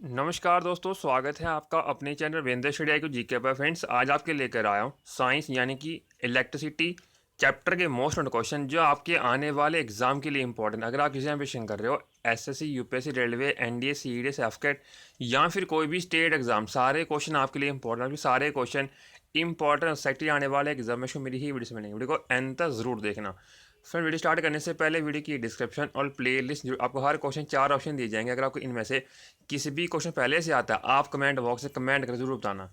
नमस्कार दोस्तों, स्वागत है आपका अपने चैनल वेंद्र स्टडी को जीके पर। फ्रेंड्स, आज आपके लेकर आया हूँ साइंस यानी कि इलेक्ट्रिसिटी चैप्टर के मोस्ट इम्पोर्टेंट क्वेश्चन जो आपके आने वाले एग्जाम के लिए इंपॉर्टेंट। अगर आप एग्जामिनेशन कर रहे हो SSC, UPSC, railway, NDA, CDS, AFCAT या फिर कोई भी स्टेट एग्जाम, सारे क्वेश्चन आपके लिए इंपॉर्टेंट है। सारे क्वेश्चन इंपॉर्टेंट सेक्टर आने वाले एग्जामिनेशन मेरी ही वीडियो से मिलेंगे। वीडियो को एंड तक जरूर देखना। फ्रेंड, वीडियो स्टार्ट करने से पहले वीडियो की डिस्क्रिप्शन और प्लेलिस्ट जो आपको हर क्वेश्चन 4 ऑप्शन दिए जाएंगे। अगर आपको इनमें से किसी भी क्वेश्चन पहले से आता है, आप कमेंट बॉक्स में कमेंट कर जरूर बताना।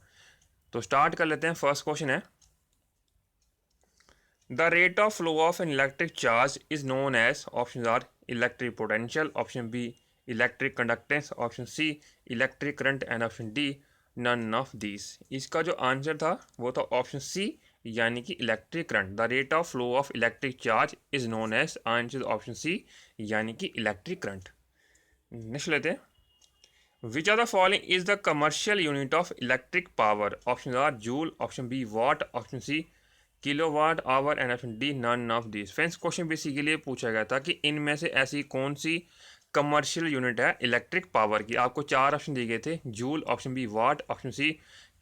तो स्टार्ट कर लेते हैं। फर्स्ट क्वेश्चन है, the rate of flow of an electric charge is known as. Option are electric potential, option B electric conductance, option C electric current and option D none of this. इसका जो answer था वो था option C यानी कि electric current. The rate of flow of electric charge is known as, answer option C यानी कि electric current. Next लेते हैं, which of the following is the commercial unit of electric power? Options are joule, option B watt, option C kilowatt hour and option D none of this. Friends, question basically पूछा गया था कि इनमें से ऐसी कौन सी कमर्शियल यूनिट है इलेक्ट्रिक पावर की। आपको 4 ऑप्शन दिए गए थे, joule, option B watt, option C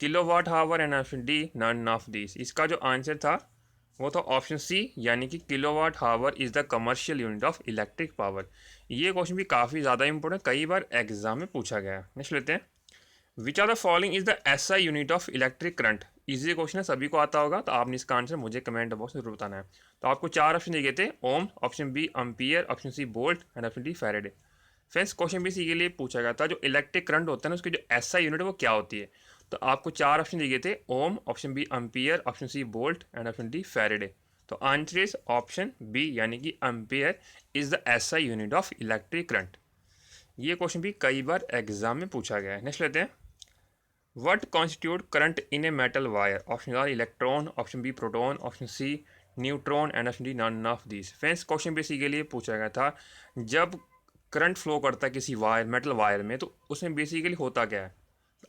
kilowatt hour and option D none of this. इसका जो आंसर था वो था ऑप्शन सी यानी कि kilowatt hour is the commercial unit of electric power. ये क्वेश्चन भी काफ़ी ज़्यादा इंपॉर्टेंट, कई बार एग्जाम में पूछा गया है। नेक्स्ट लेते हैं, which are the following is the SI unit of electric current. Easy question है, सभी को आता होगा, तो आपने इसका आंसर मुझे कमेंट बॉक्स में जरूर बताना है। तो आपको 4 ऑप्शन दिए गए थे, ohm, option B ampere, option C volt and option D Faraday. Friends, question भी इसी के लिए पूछा गया था, जो इलेक्ट्रिक करंट होता है ना उसकी जो एसआई यूनिट है वो क्या होती है। तो आपको 4 ऑप्शन दिए गए थे, ohm, option B ampere, option C volt and option D Faraday. तो आंसर इज ऑप्शन बी यानी कि ampere is the SI unit of electric current. ये क्वेश्चन भी कई बार एग्जाम में पूछा गया है। नेक्स्ट लेते हैं, what constitute current in a metal wire. Option are electron, option B proton, option C neutron and option D none of this. Friends, question basically पूछा गया था, जब करंट फ्लो करता है किसी वायर, मेटल वायर में, तो उसमें बेसिकली होता क्या है।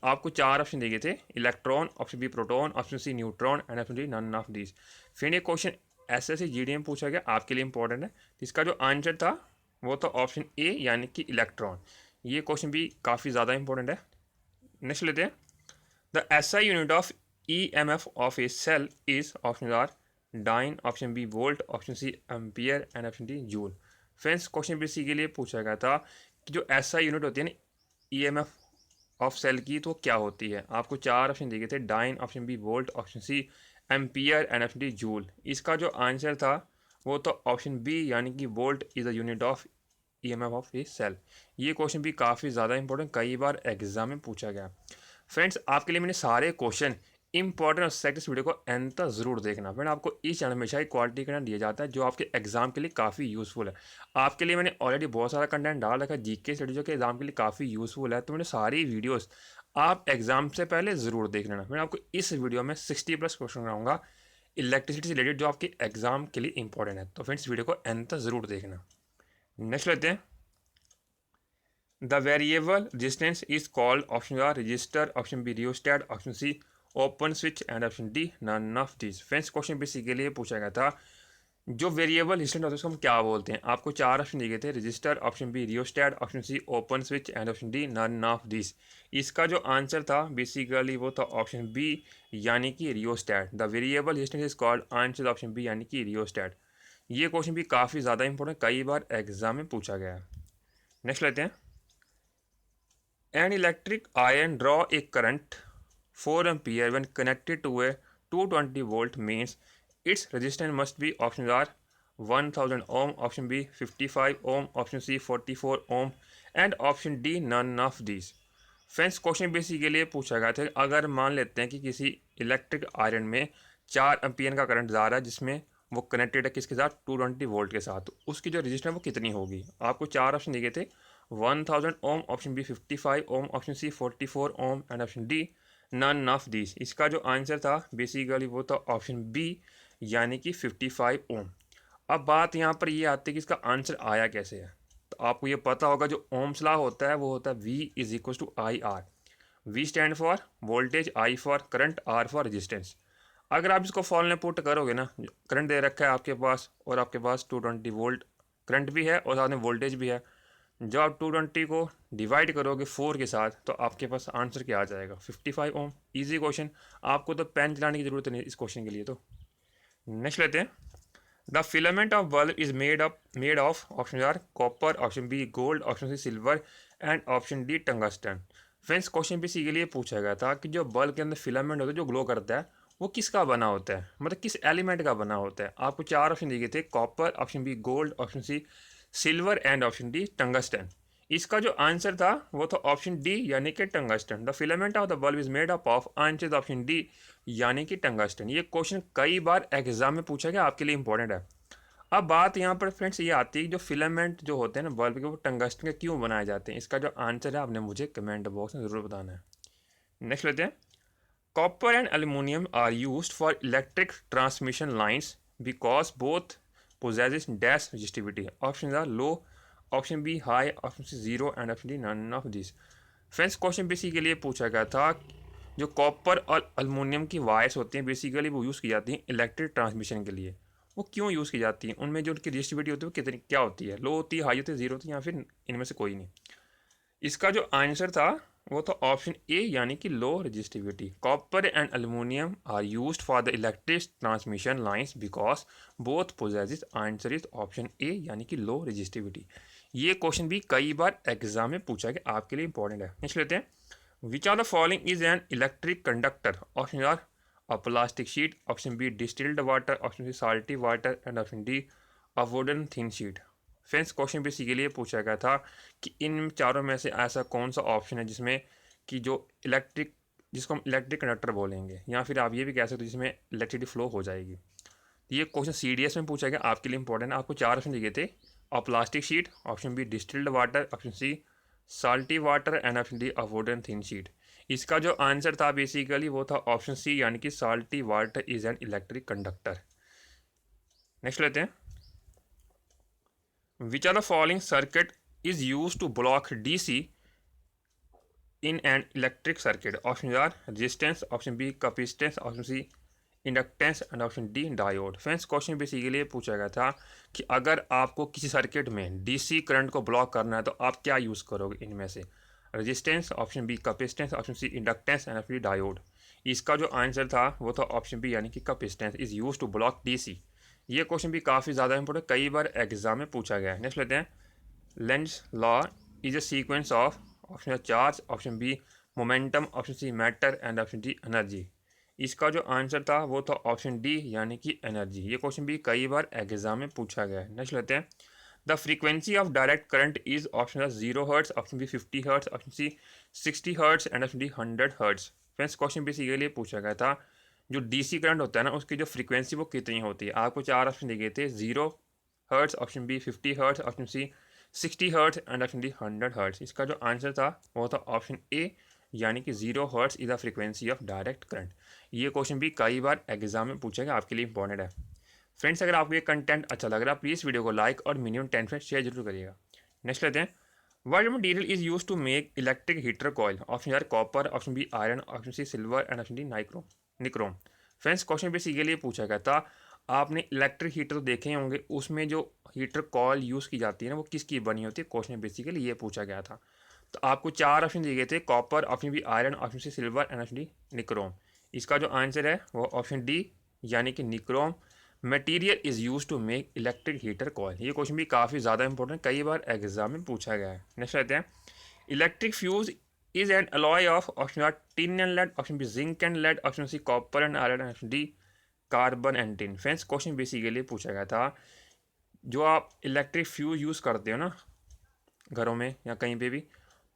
आपको 4 ऑप्शन दिए गए थे, electron, option B proton, option C neutron and option D none of this. फिर ये क्वेश्चन ऐसे ऐसे जीडी में पूछा गया, आपके लिए इंपॉर्टेंट है। इसका जो आंसर था वो था ऑप्शन ए यानी कि इलेक्ट्रॉन। ये क्वेश्चन भी काफ़ी ज़्यादा इंपॉर्टेंट है। नेक्स्ट लेते हैं, the SI unit of EMF of a cell is. Option are dyne, option B volt, option C ampere and option D joule. Friends, question basically के लिए पूछा गया था कि जो एसआई यूनिट होती है ना ईएमएफ ऑफ सेल की, तो क्या होती है। आपको 4 ऑप्शन दिए गए थे, dyne, option B volt, option C ampere and option D joule. इसका जो आंसर था वो तो ऑप्शन बी यानी कि volt is the unit of EMF of a cell. ये क्वेश्चन भी काफ़ी ज़्यादा इंपॉर्टेंट, कई बार एग्जाम में पूछा गया। फ्रेंड्स, आपके लिए मैंने सारे क्वेश्चन इंपॉर्टेंट और सेक्ट इस वीडियो को एंड तक जरूर देखना। फ्रेंड, आपको इस चैनल में हमेशा एक क्वालिटी कंटेंट दिया जाता है जो आपके एग्जाम के लिए काफ़ी यूजफुल है। आपके लिए मैंने ऑलरेडी बहुत सारा कंटेंट डाल रखा है जीके स्टडी, जो कि एग्जाम के लिए काफ़ी यूजफुल है। तो मैंने सारी वीडियोस आप एग्जाम से पहले ज़रूर देख लेना। मैं आपको इस वीडियो में 60+ क्वेश्चन कराऊंगा इलेक्ट्रिसिटी से रिलेटेड, जो आपके एग्जाम के लिए इंपॉर्टेंट है। तो फ्रेंड्स, वीडियो को एंड तक जरूर देखना। नेक्स्ट लेते हैं, the variable resistance is called। Option are resistor, option B rheostat, option C open switch and option D none of this. Friends, question basically पूछा गया था, जो वेरिएबल रेजिस्टेंस होता है उसको हम क्या बोलते हैं। आपको 4 ऑप्शन दिए गए थे, resistor, option B rheostat, option C open switch and option D none of this. इसका जो आंसर था बेसिकली वो था ऑप्शन बी यानी कि rheostat. The variable resistance is called, answer option B यानी कि रियोस्टेट। ये क्वेश्चन भी काफ़ी ज़्यादा इंपॉर्टेंट, कई बार एग्जाम में पूछा गया है। नेक्स्ट लेते हैं, an electric iron draw a current 4 ampere when connected to a 220 volt means its resistance must be। options are 1000 ohm, option B 55 ohm, option C 44 ohm and option D none of these। Friends, question basically पूछा गया था, अगर मान लेते हैं कि किसी electric iron में 4 एम्पियर का करंट जा रहा है, जिसमें वो कनेक्टेड है किसके साथ, 220 वोल्ट के साथ, तो उसकी जो रजिस्टेंस वो कितनी होगी। आपको 4 ऑप्शन दिए गए थे, 1000 ohm, option B 55 ohm, option C 44 ohm and option D none of this. इसका जो आंसर था बेसिकली वो था ऑप्शन बी यानी कि 55 ओम। अब बात यहाँ पर ये आती है कि इसका आंसर आया कैसे है। तो आपको ये पता होगा, जो ओम्स लॉ होता है वो होता है V is equal to I R. V stand for voltage, I for current, R for resistance. अगर आप इसको फॉर्मूले पुट करोगे ना, करंट दे रखा है आपके पास और आपके पास 220 वोल्ट करंट भी है और साथ में वोल्टेज भी है, जब आप 220 को डिवाइड करोगे 4 के साथ तो आपके पास आंसर क्या आ जाएगा, 55 ओम। ईजी क्वेश्चन, आपको तो पेन चलाने की ज़रूरत नहीं इस क्वेश्चन के लिए। तो नेक्स्ट लेते हैं। The filament of bulb is made of option are copper, option B gold, option C silver and option D tungsten. Friends question भी के लिए पूछा गया था कि जो बल्ब के अंदर फिलामेंट होता है जो ग्लो करता है वो किसका बना होता है, मतलब किस एलिमेंट का बना होता है। आपको 4 ऑप्शन दिए गए थे, copper, option B gold, option C silver and option D tungsten. इसका जो आंसर था वो था ऑप्शन डी यानी कि tungsten. The filament of the bulb is made up of, answer option D यानी कि टंगस्टन। ये क्वेश्चन कई बार एग्जाम में पूछा गया, आपके लिए इंपॉर्टेंट है। अब बात यहाँ पर फ्रेंड्स ये आती है कि जो फिलामेंट जो होते हैं ना बल्ब के, वो टंगस्टन के क्यों बनाए जाते हैं। इसका जो आंसर है आपने मुझे कमेंट बॉक्स में ज़रूर बताना है। नेक्स्ट लेते हैं। Copper and aluminium are used for electric transmission lines because both possesses dash resistivity. Options are low, option B high, option C zero and option D none of this. Friends question basically पूछा गया था जो copper और aluminium की wires होती हैं basically वो use की जाती हैं इलेक्ट्रिक ट्रांसमिशन के लिए। वो क्यों यूज़ की जाती हैं, उनमें जो उनकी रेजिस्टिविटी होती है वो कितनी क्या होती है, लो होती है, हाई होती है, जीरो होती है, या फिर इनमें से कोई नहीं। इसका जो आंसर था वो था ऑप्शन ए यानी कि low resistivity. Copper and aluminium are used for the electric transmission lines because both possesses, answer is option A यानी कि लो रजिस्टिविटी। ये क्वेश्चन भी कई बार एग्जाम में पूछा गया, आपके लिए इंपॉर्टेंट है। नेक्स्ट लेते हैं। Which are the following is an electric conductor. Option are a plastic sheet, option B distilled water, option C salty water and option D a wooden thin sheet. Friends question basically ये पूछा गया था कि इन चारों में से ऐसा कौन सा ऑप्शन है जिसमें कि जो इलेक्ट्रिक, जिसको हम इलेक्ट्रिक कंडक्टर बोलेंगे, या फिर आप ये भी कह सकते हो जिसमें इलेक्ट्रिसिटी फ्लो हो जाएगी। ये क्वेश्चन CDS में पूछा गया, आपके लिए इंपॉर्टेंट है। आपको 4 ऑप्शन दिए थे, a plastic sheet, option B distilled water, option C salty water and option D a wooden thin sheet. इसका जो आंसर था बेसिकली वो था ऑप्शन सी यानी कि salty water is an electric conductor. Next लेते हैं। Which are the following circuit is use to block DC in an electric circuit. Options are resistance, option B capacitance, option C inductance and option D diode. Friends question basically पूछा गया था कि अगर आपको किसी circuit में DC current को block करना है तो आप क्या यूज़ करोगे इनमें से, resistance, option B capacitance, option C inductance and option D diode. इसका जो आंसर था वो था ऑप्शन बी यानी कि capacitance is use to block DC। ये क्वेश्चन भी काफ़ी ज़्यादा इंपॉर्टेंट, कई बार एग्जाम में पूछा गया है। नेक्स्ट लेते हैं। Lenz law is a sequence of, option charge, option B momentum, option C matter and option D energy. इसका जो आंसर था वो था ऑप्शन डी यानी कि एनर्जी। ये क्वेश्चन भी कई बार एग्जाम में पूछा गया है। नेक्स्ट लेते हैं। The frequency of direct current is, option 0 hertz, option B 50 hertz, option C 60 hertz and option D 100 hertz. Friends question basically पूछा गया था जो DC करंट होता है ना उसकी जो फ्रीक्वेंसी वो कितनी होती है। आपको 4 ऑप्शन दिए गए थे, 0 hertz, option B 50 hertz, option C 60 hertz and option D 100 hertz. इसका जो आंसर था वो था ऑप्शन ए यानी कि 0 hertz is the frequency of direct current. ये क्वेश्चन भी कई बार एग्जाम में पूछेगा, आपके लिए इंपॉर्टेंट है। फ्रेंड्स अगर आपको ये कंटेंट अच्छा लग रहा है प्लीज़ वीडियो को लाइक और मिनिमम 10 फ्रेंड्स शेयर जरूर करिएगा। नेक्स्ट लेते हैं। What material is use to make electric heater coil. Option are copper, option B iron, option C silver and option D nichrome. Friends question basically पूछा गया था, आपने इलेक्ट्रिक हीटर तो देखे होंगे, उसमें जो हीटर कॉयल यूज़ की जाती है ना वो किसकी बनी होती है, क्वेश्चन बेसिकली ये पूछा गया था। तो आपको 4 ऑप्शन दिए गए थे, copper, option B iron, option C silver and option D nichrome. इसका जो आंसर है वो ऑप्शन डी यानी कि nichrome material is use to make electric heater coil. ये क्वेश्चन भी काफ़ी ज़्यादा इंपॉर्टेंट, कई बार एग्जाम में पूछा गया है। नेक्स्ट रहते हैं। Electric fuse is an alloy of, option are tin and lead, option B zinc and lead, option C copper and iron, option D carbon and tin. Friends question basically पूछा गया था जो आप इलेक्ट्रिक फ्यूज यूज़ करते हो ना घरों में या कहीं पे भी,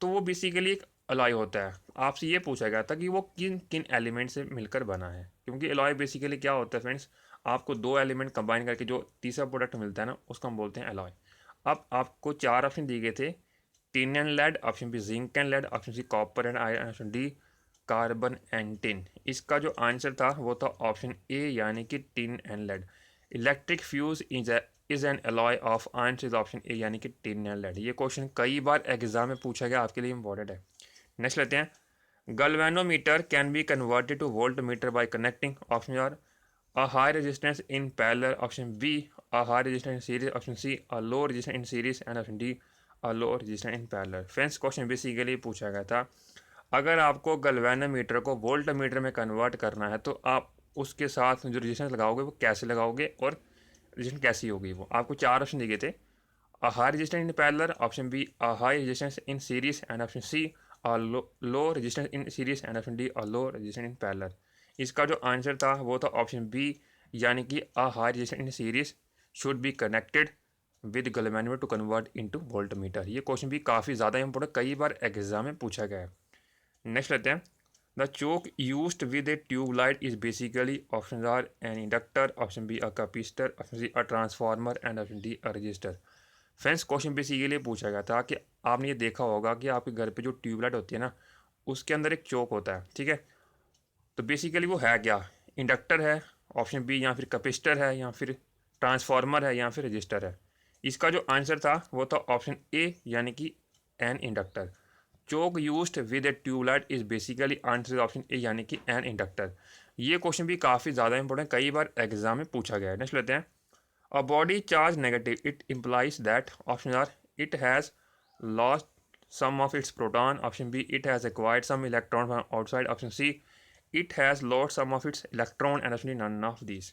तो वो बेसिकली एक अलॉय होता है। आपसे ये पूछा गया था कि वो किन किन एलिमेंट से मिलकर बना है, क्योंकि अलॉय बेसिकली क्या होता है फ्रेंड्स, आपको 2 एलिमेंट कंबाइन करके जो तीसरा प्रोडक्ट मिलता है ना उसको हम बोलते हैं अलॉय। अब आपको 4 ऑप्शन दिए गए थे, tin and lead, option B zinc and lead, option C copper and iron, option D carbon and tin. इसका जो आंसर था वो था ऑप्शन ए यानी कि tin and lead. Electric fuse is an alloy of, answer is option A यानी कि tin and lead. ये क्वेश्चन कई बार एग्जाम में पूछा गया, आपके लिए इंपॉर्टेंट है। नेक्स्ट लेते हैं। Galvanometer can be converted to volt metre by connecting, option R a high resistance in parallel, option B a high resistance in series, option C a low resistance in series and option D a low resistance in parallel। Friends question basically पूछा गया था, अगर आपको galvanometer को voltmeter में convert करना है तो आप उसके साथ जो रेजिस्टेंस लगाओगे वो कैसे लगाओगे और रेजिस्टेंस कैसी होगी। वो आपको चार ऑप्शन दिए थे, a high resistance in parallel, option B a high resistance in series, and option C a low resistance in series, and option D a low resistance in parallel। इसका जो आंसर था वो था ऑप्शन बी, यानी कि a high resistance in series should be connected with galvanometer to convert into voltmeter। ये question भी काफ़ी ज़्यादा इंपॉर्टेंट, कई बार एग्जाम में पूछा गया है। नेक्स्ट लेते हैं, the choke used with a tube light is basically, option R an inductor, option B a capacitor, option C a transformer, and option D a resistor. Friends question basically पूछा गया था कि आपने ये देखा होगा कि आपके घर पे जो ट्यूबलाइट होती है ना, उसके अंदर एक चोक होता है, ठीक है। तो बेसिकली वो है क्या, इंडक्टर है, ऑप्शन बी, या फिर कैपेसिटर है, या फिर ट्रांसफार्मर है, या फिर रजिस्टर है। इसका जो आंसर था वो था ऑप्शन ए, यानी कि an inductor. Choke used with a tube light is basically, answer option A, यानी कि एन इंडक्टर। ये क्वेश्चन भी काफ़ी ज़्यादा इंपॉर्टेंट, कई बार एग्जाम में पूछा गया है। नेक्स्ट लेते हैं, a body charged negative, it implies that, options are it has lost some of its proton, option B it has acquired some electron from outside, option C it has lost some of its electron, and option D none of these।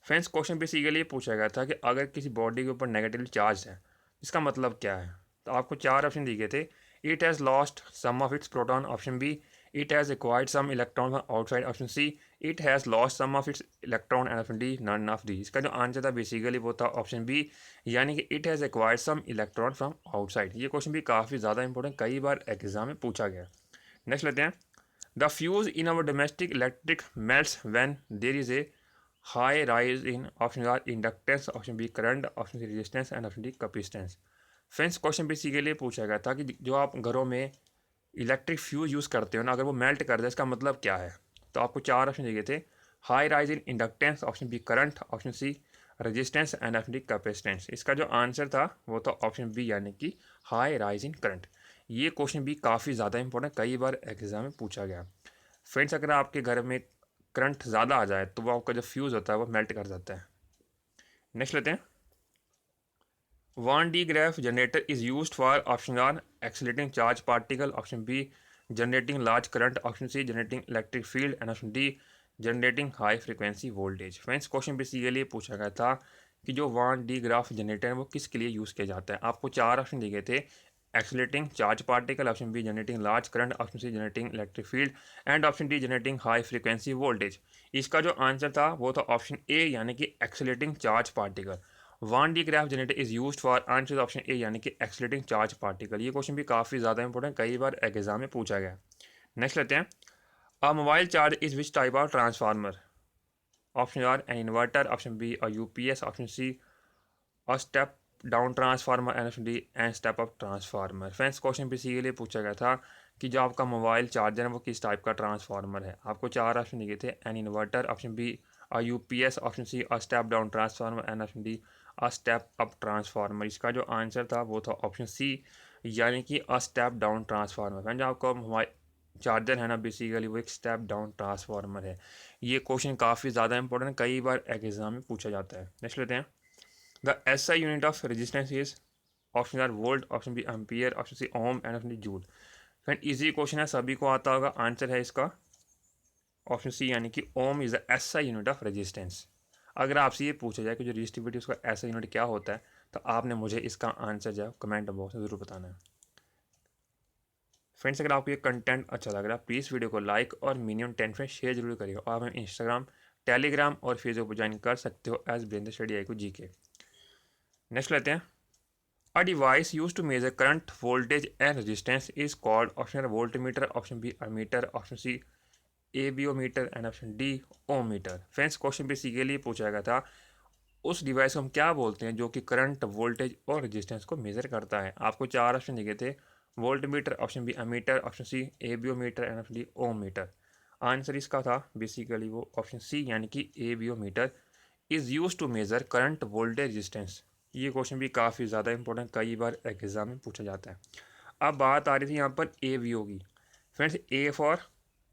Friends question basically पूछा गया था कि अगर किसी body के ऊपर negative charge है इसका मतलब क्या है। तो आपको चार ऑप्शन दिए गए थे, it has lost some of its proton, option B it has acquired some electron outside, option C it has lost some of its electron, and option D none of the. इसका जो answer था basically वो था option B, यानी कि it has acquired some electron from outside. ये question भी काफ़ी ज़्यादा इंपॉर्टेंट, कई बार एग्जाम में पूछा गया। नेक्स्ट लेते हैं, the fuse in our domestic electric melts when there is a high rise in, option are inductance, option B current, option C resistance, and option D capacitance। Friends question basically पूछा गया था कि जो आप घरों में इलेक्ट्रिक फ्यूज यूज़ करते हो ना, अगर वो मेल्ट कर दे इसका मतलब क्या है। तो आपको चार ऑप्शन दिए थे, high rise in inductance, option B current, option C resistance, and option D capacitance. इसका जो आंसर था वो था ऑप्शन बी, यानी कि हाई राइज इन करंट। ये क्वेश्चन भी काफ़ी ज़्यादा इंपॉर्टेंट, कई बार एग्जाम में पूछा गया। फ्रेंड्स अगर आपके घर में करंट ज़्यादा आ जाए तो वो आपका जो फ्यूज़ होता है वो मेल्ट कर जाता है। नेक्स्ट लेते हैं, Van de Graaff generator is used for, option R accelerating charge particle, option B generating large current, option C generating electric field, and option D generating high frequency voltage. Friends question basically पूछा गया था कि जो one de Graaff generator है वो किसके लिए use किया जाता है। आपको चार ऑप्शन दिए गए थे, accelerating charge particle, option B generating large current, option C generating electric field, and option D generating high frequency voltage. इसका जो आंसर था वो था ऑप्शन ए, यानी कि accelerating charge particle. One de Graaff generator is used for, answer option A, यानी कि accelerating charge particle. ये क्वेश्चन भी काफ़ी ज़्यादा इंपॉर्टेंट, कई बार एग्जाम में पूछा गया। नेक्स्ट लेते हैं, a mobile charge is which type of transformer, option R an inverter, option B a UPS, option C a step down transformer, and option D and step up transformer. Friends question basically पूछा गया था कि जो आपका mobile charger है वो किस type का ट्रांसफार्मर है। आपको चार ऑप्शन दिए थे, an inverter, option B a UPS, option C a step down transformer, and option D a step up transformer. इसका जो आंसर था वो था ऑप्शन सी, यानी कि अ स्टेप डाउन ट्रांसफार्मर। फ्रेंड्स आपका मोबाइल चार्जर है ना बेसिकली वो एक स्टेप डाउन ट्रांसफार्मर है। ये क्वेश्चन काफ़ी ज़्यादा इंपॉर्टेंट, कई बार एग्जाम में पूछा जाता है। नेक्स्ट लेते हैं, the SI unit of resistance is, option are volt, option B ampere, option C ohm, and option D joule. Friend easy question है, सभी को आता होगा। आंसर है इसका ऑप्शन सी, यानी कि ohm is the SI unit of resistance. अगर आपसे ये पूछा जाए कि जो रजिस्टिविटी उसका SI यूनिट क्या होता है तो आपने मुझे इसका आंसर जो है कमेंट बॉक्स में ज़रूर बताना है। फ्रेंड्स अगर आपको ये कंटेंट अच्छा लग रहा है प्लीज़ वीडियो को लाइक और मिनिमम 10 फ्रेंड्स शेयर जरूर करिएगा। और आप हमें इंस्टाग्राम, टेलीग्राम और फेसबुक पर ज्वाइन कर सकते हो एज बिरेंद्र स्टडी आई को GK। नेक्स्ट लेते हैं, a device used to measure current, voltage, and resistance is called, option A voltmeter, option B ammeter, option C ABOmeter, and option D ohmmeter। Friends question basically पूछा गया था उस device को हम क्या बोलते हैं जो कि करंट, वोल्टेज और रेजिस्टेंस को मेजर करता है। आपको चार ऑप्शन दिए थे, voltmeter, option B ammeter, option C avometer, and option D ohmmeter. Answer इसका था बेसिकली वो ऑप्शन सी, यानी कि avometer is use to measure current, voltage, resistance. ये क्वेश्चन भी काफ़ी ज़्यादा इंपॉर्टेंट, कई बार एग्जाम में पूछा जाता है। अब बात आ रही थी यहाँ पर ए वी ओ की। Friends A for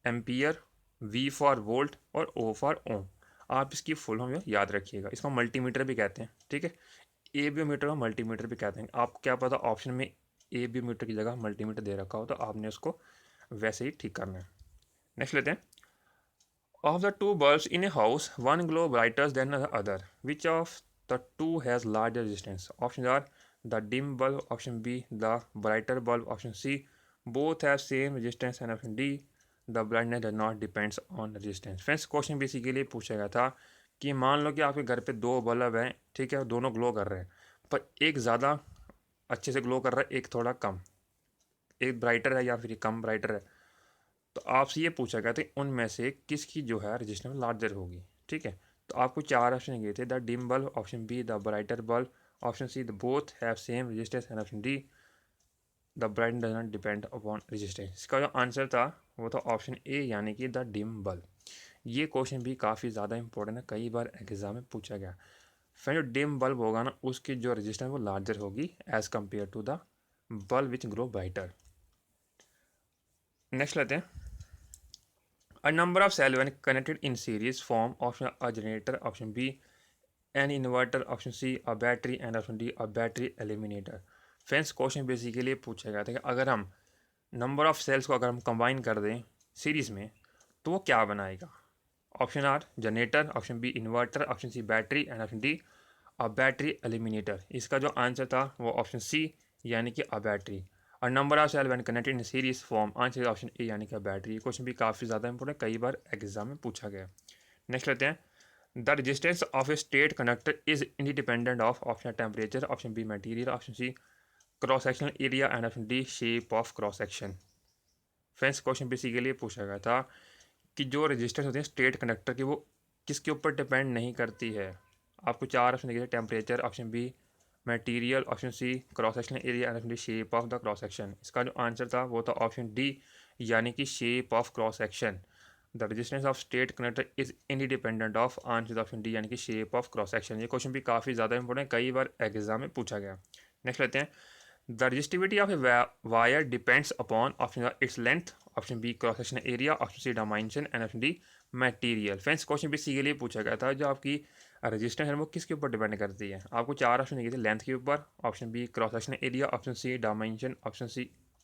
ampere, V for volt और ओ फॉर ओम। आप इसकी फुल फॉर्म याद रखिएगा, इसको मल्टीमीटर भी कहते हैं, ठीक है। ए बी मीटर को मल्टीमीटर भी कहते हैं। आपको क्या पता ऑप्शन में ए बी मीटर की जगह मल्टीमीटर दे रखा हो, तो आपने उसको वैसे ही ठीक करना है। नेक्स्ट लेते हैं। Of the two bulbs in a house one glow brighter than the other, which of the two has larger resistance? Option R the dim bulb, option B the brighter bulb, option C both have same resistance, and option D the brightness does not depends on resistance. Friends question basically पूछा गया था कि मान लो कि आपके घर पे दो बल्ब हैं, ठीक है, दोनों ग्लो कर रहे हैं, पर एक ज़्यादा अच्छे से ग्लो कर रहा है, एक थोड़ा कम, एक ब्राइटर है या फिर कम ब्राइटर है। तो आपसे ये पूछा गया था उनमें से किसकी जो है रजिस्टेंस लार्जर होगी, ठीक है। तो आपको चार ऑप्शन दिए थे, the dim bulb, option B the brighter bulb, option C the both have same resistance, and option D the brightness does not depend upon resistance. इसका जो आंसर था वो था ऑप्शन ए, यानी कि द डिम बल्ब। ये question भी काफ़ी ज़्यादा इंपॉर्टेंट है, कई बार एग्जाम में पूछा गया। फिर जो डिम बल्ब होगा ना, उसकी जो रजिस्टेंस वो लार्जर होगी as compare to the bulb which grow brighter. Next लेते हैं। A number of cells when connected in series form option a generator, option B an inverter, option C a battery, and option D a battery eliminator। Friends question basically पूछा गया था कि अगर हम number of sales को अगर हम combine कर दें सीरीज में तो वो क्या बनाएगा? Option R generator, option B inverter, option C battery, and option D a battery eliminator. इसका जो आंसर था वो ऑप्शन सी, यानी कि अ बैटरी। और number of cell when connected in series form, answer option A, यानी कि battery. ये क्वेश्चन भी काफ़ी ज़्यादा इंपॉर्टेंट, कई बार एग्जाम में पूछा गया। नेक्स्ट लेते हैं। The resistance of a state conductor is independent of option temperature, option B material, option C cross sectional area, and option D shape of cross section. Friends question basically पूछा गया था कि जो रेजिस्टेंस होती है state conductor की, वो किसके ऊपर डिपेंड नहीं करती है। आपको चार ऑप्शन दिए थे, temperature, option B material, option C cross sectional area, and option D shape of the cross section. इसका जो आंसर था वो था ऑप्शन डी, यानी कि shape of cross section. The resistance of state connector is independent of, answer option D, यानी कि shape of cross section. ये क्वेश्चन भी काफ़ी ज़्यादा इंपॉर्टेंट, कई बार एग्जाम में पूछा गया। नेक्स्ट लेते हैं। The resistivity of a wire depends upon option A its length, option B cross section area, option C dimension, and option D material। Friends question basically पूछा गया था जो आपकी रेजिस्टेंस है वो किसके ऊपर डिपेंड करती है। आपको चार ऑप्शन दिए थे, लेंथ के ऊपर, option B cross section area, option C dimension,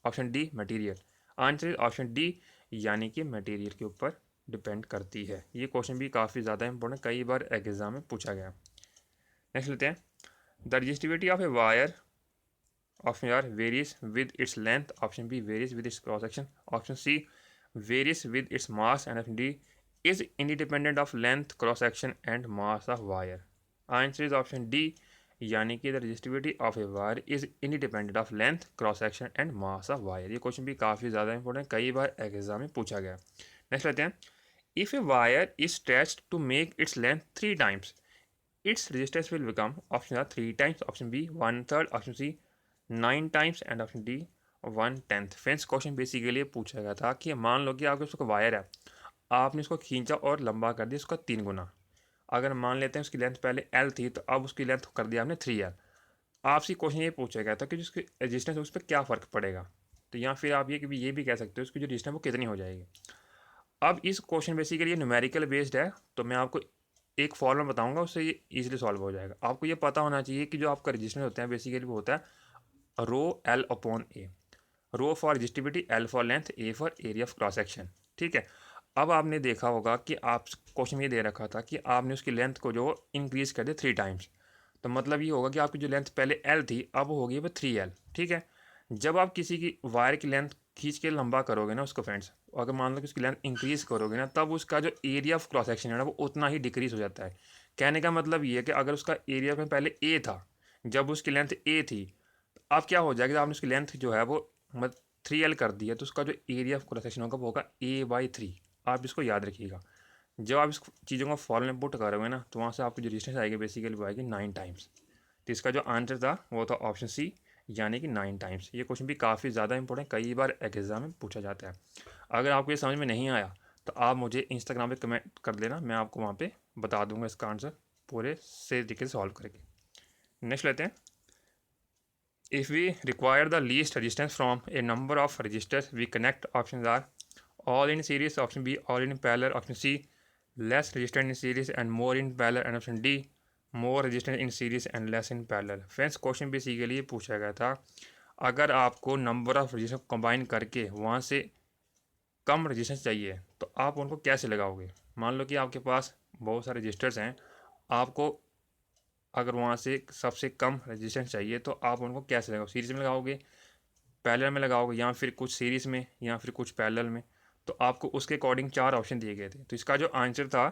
option D material. Answer option D, यानी कि मटेरियल के ऊपर डिपेंड करती है। ये क्वेश्चन भी काफ़ी ज़्यादा इंपॉर्टेंट, कई बार एग्जाम में पूछा गया। नेक्स्ट लेते हैं। The resistivity of a wire, option A varies with its length, option B varies with its cross section, option C varies with its mass, and option D is independent of length, cross section, and mass of wire। Answer is option D, यानी कि the resistivity of a wire is independent of length, cross section, and mass of wire। ये question भी काफ़ी ज़्यादा important, कई बार exam में पूछा गया। नेक्स्ट लेते हैं। If a wire is stretched to make its length 3 times, its resistance will become option A 3 times, option B 1/3, option C 9 times, and option D 1/10। Friends question basically पूछा गया था कि मान लो कि आपके उसका वायर है, आपने उसको खींचा और लंबा कर दिया उसका 3 गुना। अगर मान लेते हैं उसकी लेंथ पहले एल थी, तो अब उसकी लेंथ कर दिया आपने 3L। आपसे क्वेश्चन ये पूछा गया था कि जिसकी रेजिस्टेंस उस पर क्या फ़र्क पड़ेगा। तो या फिर आप ये भी कह सकते हो उसकी जो रेजिस्टेंस वो कितनी हो जाएगी। अब इस क्वेश्चन बेसिकली न्यूमेरिकल बेस्ड है, तो मैं आपको एक फॉर्मूला बताऊंगा, उससे ये ईजिली सॉल्व हो जाएगा। आपको ये पता होना चाहिए कि जो आपका रेजिस्टेंस होता है बेसिकली वो होता है rho L upon A. Rho for resistivity, L for length, A for area of cross section, ठीक है। अब आपने देखा होगा कि आप क्वेश्चन ये दे रखा था कि आपने उसकी लेंथ को जो इंक्रीज कर दिया 3 टाइम्स। तो मतलब ये होगा कि आपकी जो लेंथ पहले एल थी अब होगी वो 3L, ठीक है। जब आप किसी की वायर की लेंथ खींच के लंबा करोगे ना उसको फ्रेंड्स, अगर मान लो कि उसकी लेंथ इंक्रीज करोगे ना, तब उसका जो एरिया ऑफ क्रॉस सेक्शन है ना वो उतना ही डिक्रीज हो जाता है। कहने का मतलब ये है कि अगर उसका एरिया में पहले ए था, जब उसकी लेंथ ए थी, अब क्या हो जाएगा, आपने उसकी लेंथ जो है वो मतलब 3L कर दी है, तो उसका जो एरिया ऑफ क्रॉस सेक्शन होगा वो होगा A/3। आप इसको याद रखिएगा। जब आप इस चीज़ों को फॉर्मूले में पुट करोगे ना, तो वहाँ से आपकी जो रेजिस्टेंस आएगी बेसिकली वो आएगी 9 टाइम्स। तो इसका जो आंसर था वो था ऑप्शन सी, यानी कि 9 टाइम्स। ये क्वेश्चन भी काफ़ी ज़्यादा इंपॉर्टेंट, कई बार एग्जाम में पूछा जाता है। अगर आपको ये समझ में नहीं आया तो आप मुझे इंस्टाग्राम पे कमेंट कर देना, मैं आपको वहाँ पे बता दूंगा इसका आंसर पूरे से तरीके से सॉल्व करके। नेक्स्ट लेते हैं। If we require the least resistance from a number of resistors, we connect options are all in series, option B all in parallel, option C less resistant in series and more in parallel, and option D more resistance in series and less in parallel. Friends question basically ये पूछा गया था, अगर आपको number of register combine करके वहाँ से कम resistance चाहिए तो आप उनको कैसे लगाओगे। मान लो कि आपके पास बहुत सारे रजिस्टर्स हैं, आपको अगर वहाँ से सबसे कम रजिस्टेंस चाहिए तो आप उनको कैसे लगाओगे, सीरीज में लगाओगे, पैरेलल में लगाओगे, या फिर कुछ सीरीज़ में या फिर कुछ पैरेलल में। तो आपको उसके अकॉर्डिंग 4 ऑप्शन दिए गए थे, तो इसका जो आंसर था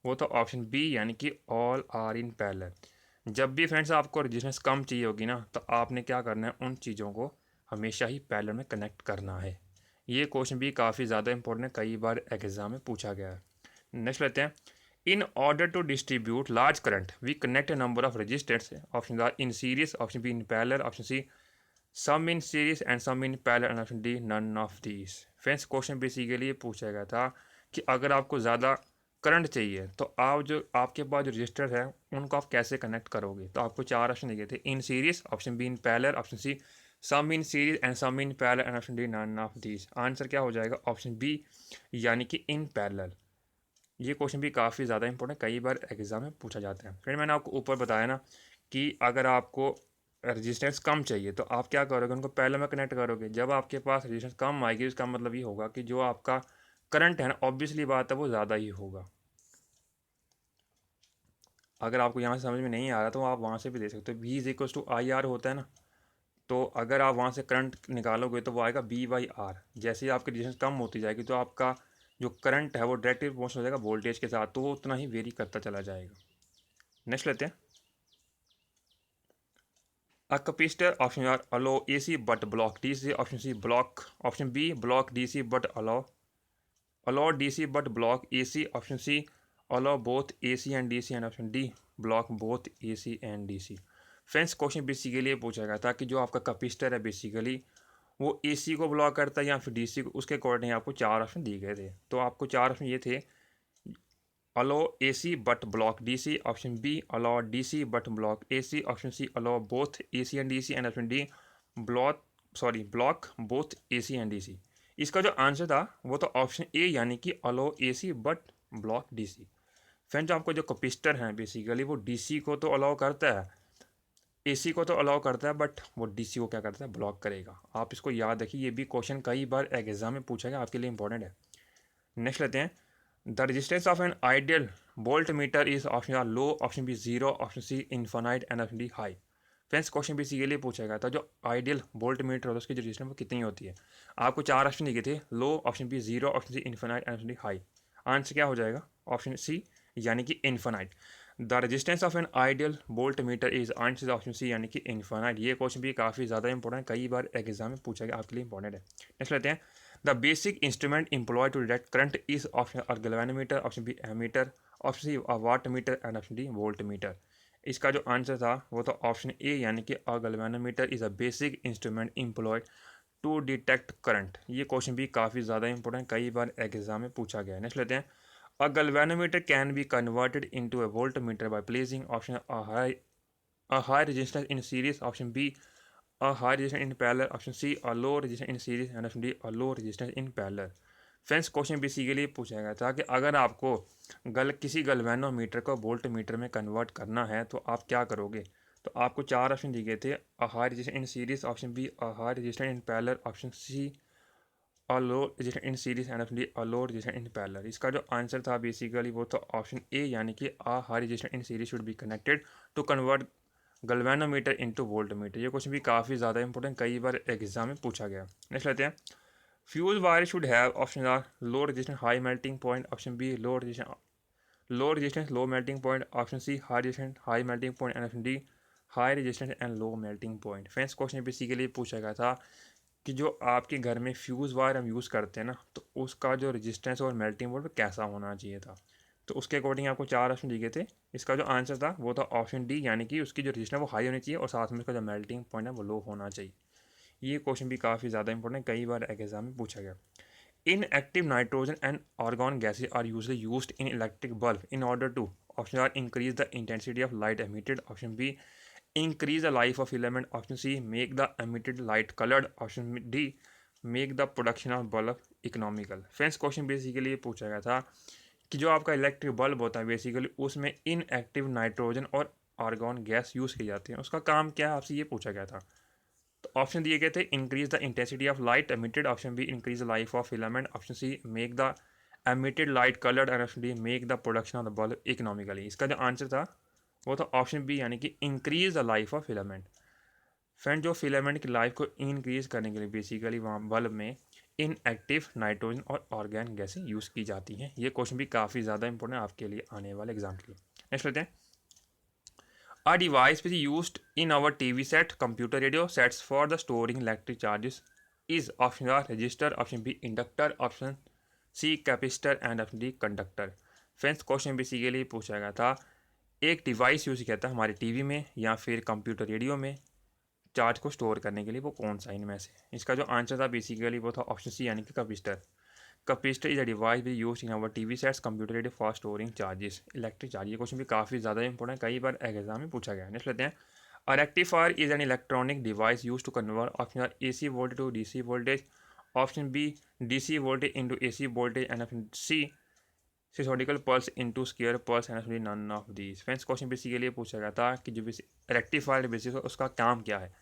वो था ऑप्शन बी, यानी कि ऑल आर इन पैरेलल। जब भी फ्रेंड्स आपको रजिस्टेंस कम चाहिए होगी ना, तो आपने क्या करना है, उन चीज़ों को हमेशा ही पैरेलल में कनेक्ट करना है। ये क्वेश्चन भी काफ़ी ज़्यादा इंपॉर्टेंट है, कई बार एग्जाम में पूछा गया है। नेक्स्ट लेते हैं, in order to distribute large current we connect a number of resistors. Option R in series, option B in parallel, option C some in series and some in parallel, and option D none of these. Friends question basically ये पूछा गया था कि अगर आपको ज़्यादा current चाहिए तो आप जो आपके पास जो रजिस्टर है उनको आप कैसे कनेक्ट करोगे। तो आपको 4 ऑप्शन दिए थे, in series, option B in parallel, option C some in series and some in parallel, and option D none of these. Answer क्या हो जाएगा, ऑप्शन बी, यानी कि इन पैरेलल। ये क्वेश्चन भी काफ़ी ज़्यादा इंपॉर्टेंट, कई बार एग्जाम में पूछा जाता है। फिर मैंने आपको ऊपर बताया ना कि अगर आपको रजिस्टेंस कम चाहिए तो आप क्या करोगे, उनको पहले में कनेक्ट करोगे। जब आपके पास रजिस्टेंस कम आएगी इसका मतलब ये होगा कि जो आपका करंट है ना, ऑब्वियसली बात है वो ज़्यादा ही होगा। अगर आपको यहाँ से समझ में नहीं आ रहा तो आप वहाँ से भी दे सकते हो, V is equal to I R होता है ना, तो अगर आप वहाँ से करंट निकालोगे तो वो आएगा बी बाई आर। जैसे ही आपकी रजिस्टेंस कम होती जाएगी तो आपका जो करंट है वो डायरेक्टली प्रोपोर्शनल हो जाएगा वोल्टेज के साथ, तो वो उतना ही वेरी करता चला जाएगा। नेक्स्ट लेते हैं, a capacitor, option are allow AC but block DC, option C block, option B block DC but allow DC but block AC, option C allow both AC and DC, and option D block both AC and DC। Friends question basically ये पूछा गया था कि जो आपका capacitor है basically वो AC को ब्लॉक करता है या फिर DC को, उसके अकॉर्डिंग आपको 4 ऑप्शन दिए गए थे। तो आपको 4 ऑप्शन ये थे, allow AC but block DC, option B allow DC but block AC, option C allow both AC and DC, and option D block both AC and DC। इसका जो आंसर था वो तो ऑप्शन ए, यानी कि allow AC but block DC। Friends आपको जो capacitor है बेसिकली वो DC को तो अलाउ करता है, AC को तो अलाउ करता है, बट वो DC को क्या करता है, ब्लॉक करेगा। आप इसको याद रखिए, ये भी क्वेश्चन कई बार एग्जाम में पूछा गया, आपके लिए इंपॉर्टेंट है। नेक्स्ट लेते हैं, the resistance of an ideal volt meter is, option R low, option B zero, option C infinite, and option D high. Friends question basically पूछा गया था जो आइडियल वोल्ट मीटर होता है उसकी जो रेजिस्टेंस वो कितनी होती है। आपको 4 ऑप्शन दिए गए थे, low, option B zero, option C infinite, and option D high. Answer क्या हो जाएगा, ऑप्शन सी, यानी कि infinite. The resistance of an ideal volt meter is, answer option C, यानी कि इन्फानाइट। ये क्वेश्चन भी काफ़ी ज़्यादा इंपॉर्टेंट है, कई बार एग्जाम में पूछा गया, आपके लिए इंपॉर्टेंट है। नेक्स्ट लेते हैं, the basic instrument employed to detect current is, option R galvanometer, option B ammeter, option C wattmeter, and option D voltmeter. इसका जो आंसर था वो था ऑप्शन ए, यानी कि a galvanometer is a basic instrument employed to detect current. ये question भी काफ़ी ज़्यादा इंपॉर्टेंट, कई बार एग्जाम में पूछा गया है। नेक्स्ट लेते हैं, a galvanometer can be converted into a volt meter by placing, option a high resistance in series, option B a high resistance in parallel, option C a low resistance in series, and option D a low resistance in parallel। Friends question basically पूछा गया था कि अगर आपको किसी galvanometer को volt meter में convert करना है तो आप क्या करोगे। तो आपको 4 ऑप्शन दिए गए थे, a high resistance in series, option B a high resistance in parallel, option C a low resistance in series, and option D a low resistance in parallel. इसका जो आंसर था बेसिकली वो था ऑप्शन ए, यानी कि a high resistance in series should be connected to convert galvanometer into voltmeter. ये question भी काफ़ी ज़्यादा इंपॉर्टेंट, कई बार एग्जाम में पूछा गया। नेक्स्ट लेते हैं, fuse wire should have, option R low resistance high melting point, option B low resistance low melting point, option C high resistance high melting point, and option D high resistance and low melting point. Friends question basically पूछा गया था कि जो आपके घर में fuse wire हम use करते हैं ना, तो उसका जो रेजिस्टेंस और मेल्टिंग पॉइंट कैसा होना चाहिए था। तो उसके अकॉर्डिंग आपको 4 ऑप्शन दिए गए थे। इसका जो आंसर था वो था ऑप्शन डी, यानी कि उसकी जो रेजिस्टेंस वो हाई होनी चाहिए और साथ में उसका जो मेल्टिंग पॉइंट है वो लो होना चाहिए। ये क्वेश्चन भी काफ़ी ज़्यादा इंपॉर्टेंट, कई बार एग्जाम में पूछा गया। Inactive nitrogen and argon gases are usually used in electric bulb in order to, option A increase the intensity of light emitted, option B increase the life of filament, option C make the emitted light colored, option D make the production of bulb economical। Friends question basically ये पूछा गया था कि जो आपका electric bulb होता है basically उसमें इनएक्टिव नाइट्रोजन और आर्गॉन गैस यूज़ की जाती है, उसका काम क्या है, आपसे ये पूछा गया था। तो ऑप्शन दिए गए थे, increase the intensity of light emitted, option B increase the life of filament, option C make the emitted light coloured, and option D make the production of the bulb economically. इसका जो answer था वो था option B, यानी कि increase the life of filament. Friend, जो filament की life को इंक्रीज करने के लिए बेसिकली वहाँ बल्ब में इनएक्टिव नाइट्रोजन और ऑर्गेन गैसें यूज़ की जाती हैं। ये क्वेश्चन भी काफ़ी ज़्यादा इंपॉर्टेंट है आपके लिए आने वाले एग्जाम के लिए। नेक्स्ट लेते हैं, a device which is used in our TV set, computer, radio sets for the storing electric charges is option A resistor, option B inductor, option C capacitor and option D conductor। Friends, question basically पूछा गया था एक device use किया था हमारे TV में या फिर कंप्यूटर रेडियो में चार्ज को स्टोर करने के लिए, वो कौन सा इनमें से। इसका जो आंसर था बेसिकली वो था ऑप्शन सी, यानी कि capacitor. Capacitor is a device be use in our TV sets computer radio for storing charges electric charge. ये क्वेश्चन भी काफ़ी ज़्यादा इंपॉर्टेंट है, कई बार एग्जाम में पूछा गया है। नेक्स्ट लेते हैं, a rectifier is an electronic device use to convert option R AC voltage to DC voltage, option B DC voltage into AC voltage, and option C सिसोडिकल pulse into square pulse, and option none of these. Friends, question basically पूछा गया था कि जो rectifier basis उसका काम क्या है।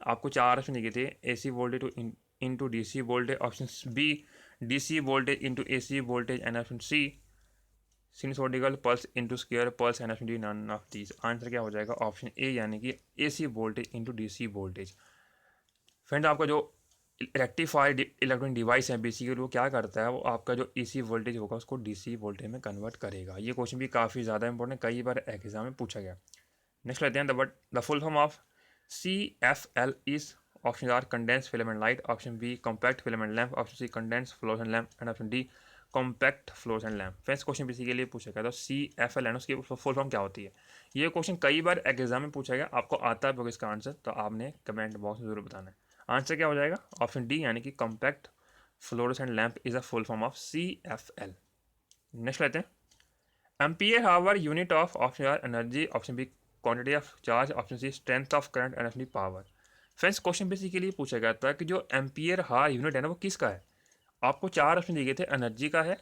आपको चार ऑप्शन दिए थे, AC voltage to into DC voltage, option B DC voltage into AC voltage, and option C sinusoidal pulse into square pulse, and option D none of these. Answer क्या हो जाएगा, ऑप्शन ए, यानी कि AC voltage into DC voltage. Friend, आपका जो rectified electronic device है basically वो क्या करता है, वो आपका जो AC वोल्टेज होगा उसको DC वोल्टेज में कन्वर्ट करेगा। ये क्वेश्चन भी काफ़ी ज़्यादा इंपॉर्टेंट है, कई बार एग्जाम में पूछा गया। नेक्स्ट लेते हैं, the full form of CFL is, option R condense filament light, option B compact filament lamp, option C condense fluorescent lamp, and option D compact fluorescent lamp. Friends, question basically पूछा गया तो CFL है उसकी full form क्या होती है। ये question कई बार एग्जाम में पूछा गया, आपको आता है इसका आंसर तो आपने कमेंट बॉक्स में जरूर बताना है। आंसर क्या हो जाएगा, ऑप्शन डी, यानी कि compact fluorescent lamp is a full form of CFL। Next लेते हैं, ampere hour unit of, option R energy, option B quantity of charge, option C strength of current, and option D power. Friends, question basically पूछा गया था कि जो ampere hour unit है ना वो किसका है। आपको चार ऑप्शन दिए गए थे, एनर्जी का है,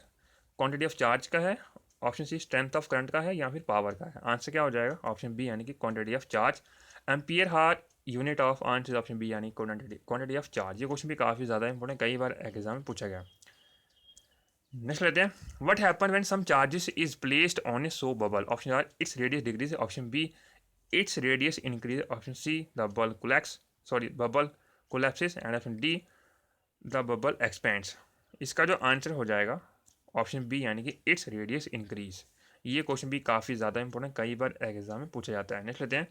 क्वांटिटी ऑफ चार्ज का है, option C strength of current का है, या फिर पावर का है। आंसर क्या हो जाएगा, ऑप्शन बी, यानी कि quantity of charge. Ampere hour unit of answer option B, यानी क्वांटिटी ऑफ चार्ज। ये क्वेश्चन भी काफ़ी ज़्यादा इंपॉर्टेंट, कई बार एग्जाम में पूछा गया। नेक्स्ट लेते हैं, what happen when some charges is placed on a soap bubble, option R its radius decrease, option B its radius increase, option C the bubble collapses, and option D the bubble expands. इसका जो answer हो जाएगा option B, यानी कि its radius increase. ये question भी काफ़ी ज़्यादा इंपॉर्टेंट, कई बार एग्जाम में पूछा जाता है। नेक्स्ट लेते हैं,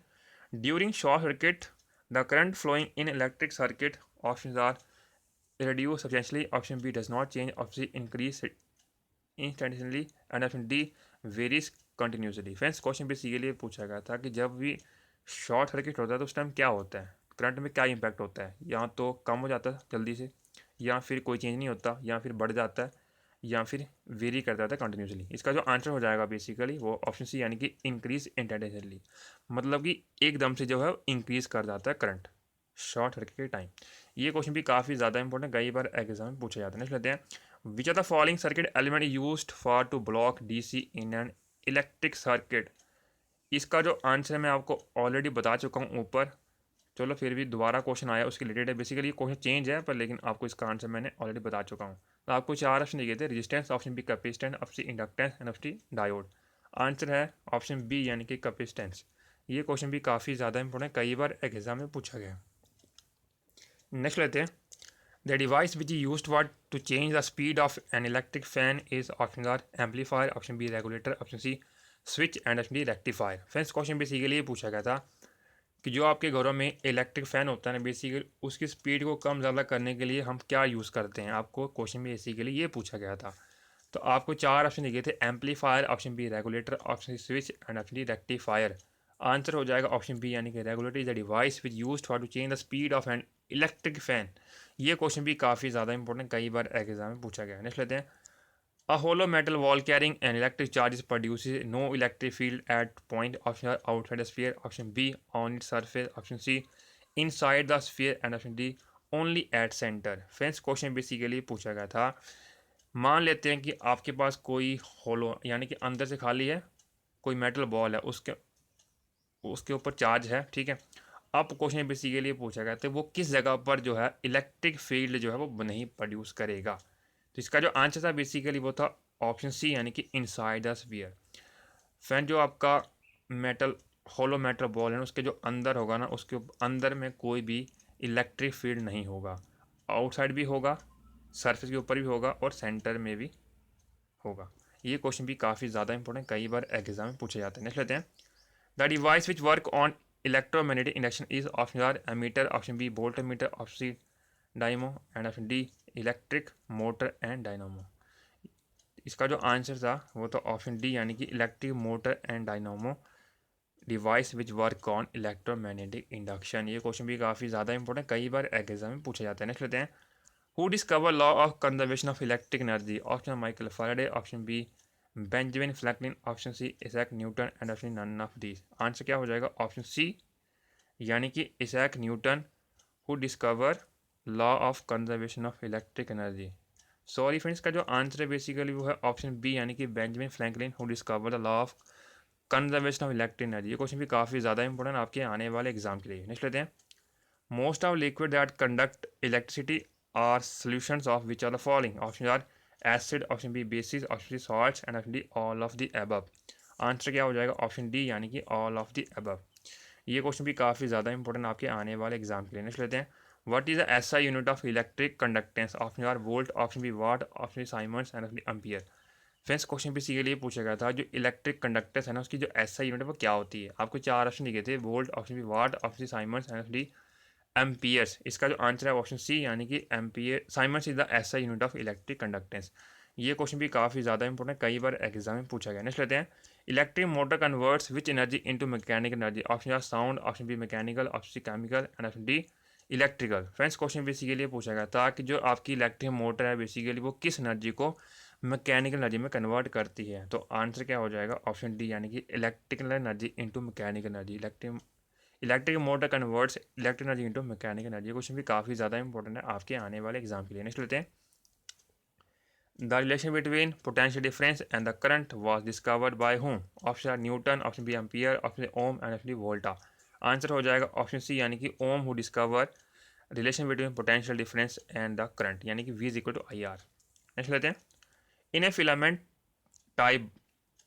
during short circuit the current flowing in electric circuit, option R reduce substantially, option B does not change, option C increase instantaneously, and option D varies continuously. Friends, question basically पूछा गया था कि जब भी short circuit होता है तो उस टाइम क्या होता है, करंट में क्या इंपैक्ट होता है, या तो कम हो जाता है जल्दी से, या फिर कोई चेंज नहीं होता, या फिर बढ़ जाता है, या फिर वेरी कर जाता है कंटिन्यूसली। इसका जो आंसर हो जाएगा बेसिकली वो ऑप्शन सी, यानी कि इंक्रीज इंस्टेंटेनियसली, मतलब कि एकदम से जो है इंक्रीज कर जाता है करंट शॉर्ट सर्किट के टाइम। ये क्वेश्चन भी काफ़ी ज़्यादा इंपॉर्टेंट, कई बार एग्जाम में पूछा जाता है। नेक्स्ट लेते हैं, which are the following circuit element used for to block DC in an electric circuit. इसका जो आंसर मैं आपको ऑलरेडी बता चुका हूँ ऊपर, चलो फिर भी दोबारा क्वेश्चन आया उसके रिलेटेड है। बेसिकली क्वेश्चन चेंज है पर लेकिन आपको इसका आंसर मैंने ऑलरेडी बता चुका हूँ। तो आपको चार ऑप्शन दिए थे, resistance, option B capacitance, option C inductance, and option D diode. Answer है ऑप्शन बी, यानी कि कैपेसिटेंस। ये क्वेश्चन भी काफ़ी ज़्यादा इंपॉर्टेंट, कई बार एग्जाम में पूछा गया। नेक्स्ट लेते हैं, the device which is used for to change the speed of an electric fan is, option R amplifier, option B regulator, option C switch, and option D rectifier. Friends, question basically ये पूछा गया था कि जो आपके घरों में electric fan होता है ना बेसिकली उसकी स्पीड को कम ज़्यादा करने के लिए हम क्या यूज़ करते हैं। आपको क्वेश्चन में बेसिकली ये पूछा गया था। तो आपको चार ऑप्शन दिए थे, amplifier, option B regulator, option C switch, and option D rectifier. Answer हो जाएगा ऑप्शन बी, यानी कि regulator is the device which used for to change the speed of an electric fan. ये क्वेश्चन भी काफ़ी ज़्यादा इंपॉर्टेंट, कई बार एग्जाम में पूछा गया है। नेक्स्ट लेते हैं, a hollow metal wall carrying an electric charge produces no electric field at point, option R outside the sphere, option B on its surface, option C inside the sphere, and option D only at center। Friends, question basically पूछा गया था, मान लेते हैं कि आपके पास कोई होलो यानी कि अंदर से खाली है, कोई मेटल बॉल है, उसके ऊपर चार्ज है, ठीक है। अब क्वेश्चन बेसिकली पूछा गया तो वो किस जगह पर जो है इलेक्ट्रिक फील्ड जो है वो नहीं प्रोड्यूस करेगा। तो इसका जो आंसर था बेसिकली वो था ऑप्शन सी, यानी कि इनसाइड द स्फीयर। फैन जो आपका मेटल होलो मेटल बॉल है ना, उसके जो अंदर होगा ना, उसके अंदर में कोई भी इलेक्ट्रिक फील्ड नहीं होगा। आउटसाइड भी होगा, सरफेस के ऊपर भी होगा और सेंटर में भी होगा। ये क्वेश्चन भी काफ़ी ज़्यादा इंपॉर्टेंट, कई बार एग्जाम में पूछे जाते हैं। नेक्स्ट लेते हैं, the device which work on electromagnetic induction is option R ammeter, option B voltmeter, option C dynamo and option D electric motor and dynamo. इसका जो आंसर था वो तो ऑप्शन डी, यानी कि electric motor and dynamo device which work on electromagnetic induction. ये question भी काफ़ी ज़्यादा इंपॉर्टेंट, कई बार एग्जाम में पूछा जाता है। नेक्स्ट लेते हैं, who discover law of conservation of electric energy, option Michael Faraday, option B Benjamin Franklin, option C Isaac Newton and option none of these. Answer क्या हो जाएगा, ऑप्शन सी, यानी कि Isaac Newton who discover law of conservation of electric energy. Sorry friends, का जो answer है basically वो है ऑप्शन बी, यानी कि Benjamin Franklin who discover the law of conservation of electric energy. ये क्वेश्चन भी काफ़ी ज़्यादा इंपॉर्टेंट आपके आने वाले एग्जाम के लिए। नेक्स्ट लेते हैं, most of liquid that conduct electricity are solutions of which are the following, option A acid, option B bases, option C salts and option D all of the above. Answer क्या हो जाएगा, option D, यानी कि all of the above. ये question भी काफ़ी ज़्यादा important आपके आने वाले एग्जाम के लिए। नेक्स्ट लेते हैं, what is the SI unit of electric conductance, option are volt, option B watt, option C siemens and option D ampere. Friends question भी इसी के लिए पूछा गया था, जो इलेक्ट्रिक कंडक्टर्स है ना, उसकी जो एसआई यूनिट है वो क्या होती है। आपको चार ऑप्शन दिए थे, volt, option B watt, option C siemens and option D amperes. इसका जो आंसर है ऑप्शन सी, यानी कि ampere siemens is the SI unit of electric conductance. ये क्वेश्चन भी काफ़ी ज़्यादा इंपॉर्टेंट, कई बार एग्जाम में पूछा गया। नेक्स्ट लेते हैं, electric motor converts which energy into mechanical energy, option A sound, option B mechanical, option C chemical and option D electrical. Friends question basically पूछा गया था कि जो आपकी इलेक्ट्रिक मोटर है बेसिकली वो किस एनर्जी को मैकेनिकल एनर्जी में कन्वर्ट करती है। तो आंसर क्या हो जाएगा, ऑप्शन डी, यानी कि electrical energy into mechanical energy. Electric motor converts electric energy into mechanical energy. Question भी काफ़ी ज़्यादा इंपॉर्टेंट है आपके आने वाले एग्जाम के लिए। नेक्स्ट लेते हैं, the relation between potential difference and the current was discovered by whom, option R Newton, option B ampere, option Ohm and option D Volta. Answer हो जाएगा ऑप्शन सी, यानी कि Ohm who discover relation between potential difference and the current, यानी कि V is equal to IR। Next लेते हैं, in a filament type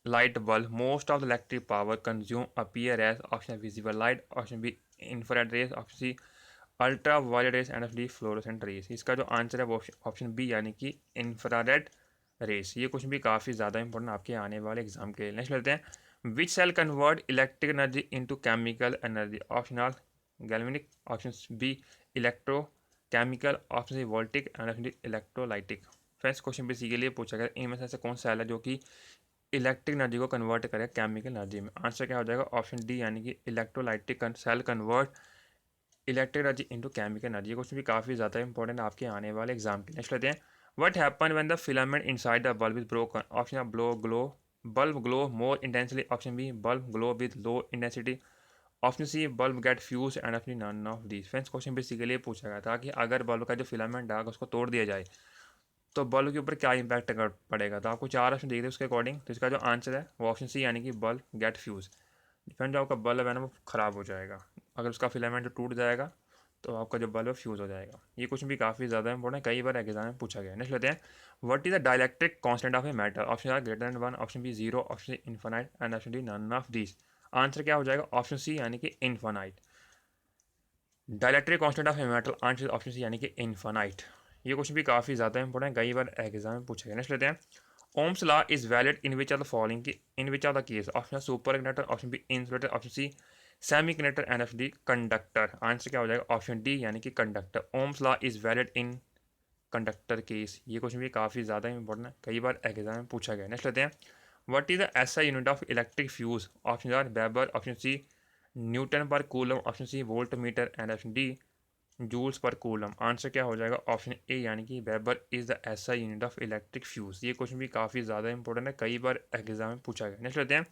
light bulb, most of the electric power consumed appear as option visible light, option B infrared rays, option C ultraviolet rays and option D fluorescent rays। इसका जो answer है वो option B, यानी कि infrared rays. ये question भी काफ़ी ज़्यादा इंपॉर्टेंट आपके आने वाले एग्जाम के लिए। नेक्स्ट लेते हैं, which cell convert electric energy into chemical energy, option R galvanic, option B electro chemical, option C voltaic and option D electrolytic. Friends question भी इसी के लिए पूछा गया, इनमें से कौन सा सेल है जो कि इलेक्ट्रिक एनर्जी को कन्वर्ट करे केमिकल एनर्जी में। आंसर क्या हो जाएगा, ऑप्शन डी, यानी कि electrolytic cell convert electric energy into chemical energy. Question भी काफ़ी ज़्यादा इंपॉर्टेंट आपके आने वाले एग्जाम के। नेक्स्ट लेते हैं, what happen when the filament inside the bulb is broken, option A glow bulb glow more intensely, option B bulb glow with low intensity, option C bulb get fuse and option none of these. Friends question basically पूछा गया था कि अगर bulb का जो filament है उसको तोड़ दिया जाए तो बल्ब के ऊपर क्या इंपैक्ट पड़ेगा। तो आपको चार ऑप्शन दिए थे उसके अकॉर्डिंग, तो इसका जो आंसर है वो ऑप्शन सी, यानी कि बल्ब गेट फ्यूज। फ्रेंड जो आपका बल्ब है ना वो ख़राब हो जाएगा, अगर उसका फिलामेंट टूट जाएगा तो आपका जो बल्ब है फ्यूज़ हो जाएगा। ये क्वेश्चन भी काफ़ी ज़्यादा इंपॉर्टेंट है, कई बार एग्जाम में पूछा गया है। नेक्स्ट लेते हैं, what is the dielectric constant of a matter, option A greater than 1, option B 0, option C infinite and option D none of this. Answer क्या हो जाएगा, ऑप्शन सी, यानी कि infinite. Dielectric constant of a metal, answer option C, यानी कि infinite. ये question भी काफ़ी ज़्यादा इंपॉर्टेंट है, कई बार एग्जाम में पूछा गया। नेक्स्ट लेते हैं, Ohm's law is valid in which are the following, in which are the case, option super conductor, option B insulator, option C semi conductor and option D conductor. Answer क्या हो जाएगा, option D, यानी कि conductor. Ohm's law is valid in conductor case. ये question भी काफ़ी ज़्यादा important है, कई बार एग्जाम में पूछा गया। नेक्स्ट लेते हैं, what is the SI unit of electric fuse, option R weber, option C newton per coulomb, option C volt meter and option D joules per coulomb. Answer क्या हो जाएगा, ऑप्शन ए, यानी कि weber is the SI unit of electric fuse. ये question भी काफ़ी ज़्यादा important है, कई बार एग्जाम में पूछा गया। नेक्स्ट लेते हैं,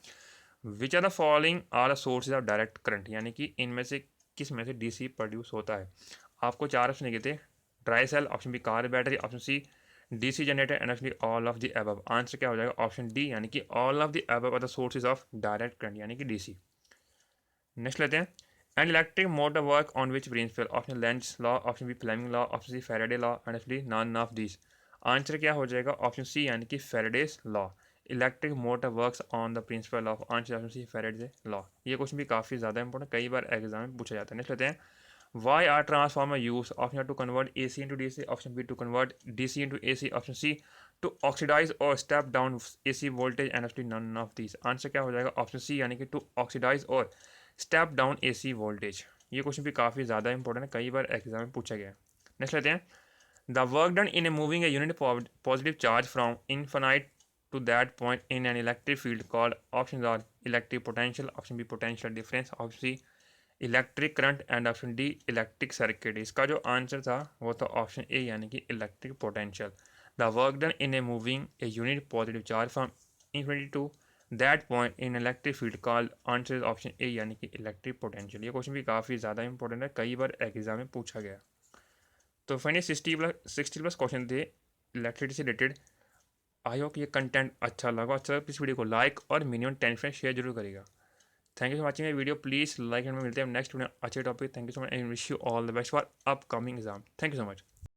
which are the following are the sources of direct current, यानी कि इनमें से किस में से डीसी प्रोड्यूस होता है। आपको चार ऑप्शन दिए थे, dry cell, option B car battery, option C DC generator and option D all of the above. Answer क्या हो जाएगा, ऑप्शन डी, यानी कि all of the above are the sources of direct current, यानी कि DC. Next लेते हैं, and electric motor work on which principle, option Lenz law, option B Fleming law, option C Faraday law and option D none of this. Answer क्या हो जाएगा, option C यानी कि Faraday's law. Electric motor works on the principle of, answer option C Faraday law. ये question भी काफ़ी ज़्यादा important, कई बार एग्जाम में पूछा जाता है। नेक्स्ट लेते हैं, why are transformer used, option A to convert AC into DC, option B to convert DC into AC, option C to oxidize or step down AC voltage and option none of these। Answer क्या हो जाएगा, option C यानी कि to oxidise और step down AC voltage. ये question भी काफ़ी ज़्यादा इंपॉर्टेंट है, कई बार एग्जाम में पूछा गया है। नेक्स्ट लेते हैं, the work done in a moving a unit positive charge from infinite to that point in an electric field called, options are electric potential, option B potential difference, option C electric current and option D electric circuit. इसका जो answer था वो था option A यानी कि electric potential. The work done in a moving a unit positive charge from infinity to that point in electric field called, answer option A यानी कि electric potential. ये क्वेश्चन भी काफ़ी ज़्यादा इंपॉर्टेंट है, कई बार एग्जाम में पूछा गया। तो फाइनली 60+ क्वेश्चन थे इलेक्ट्रिसिटी से रिलेटेड। आई होप ये कंटेंट अच्छा लगा, इस वीडियो को लाइक और मिनिमम 10 फ्रेंड शेयर जरूर करेगा। Thank you for watching video, please like and मिलते हैं नेक्स्ट वीडियो अच्छे topic. Thank you so much and wish you all the best for upcoming exam. Thank you so much.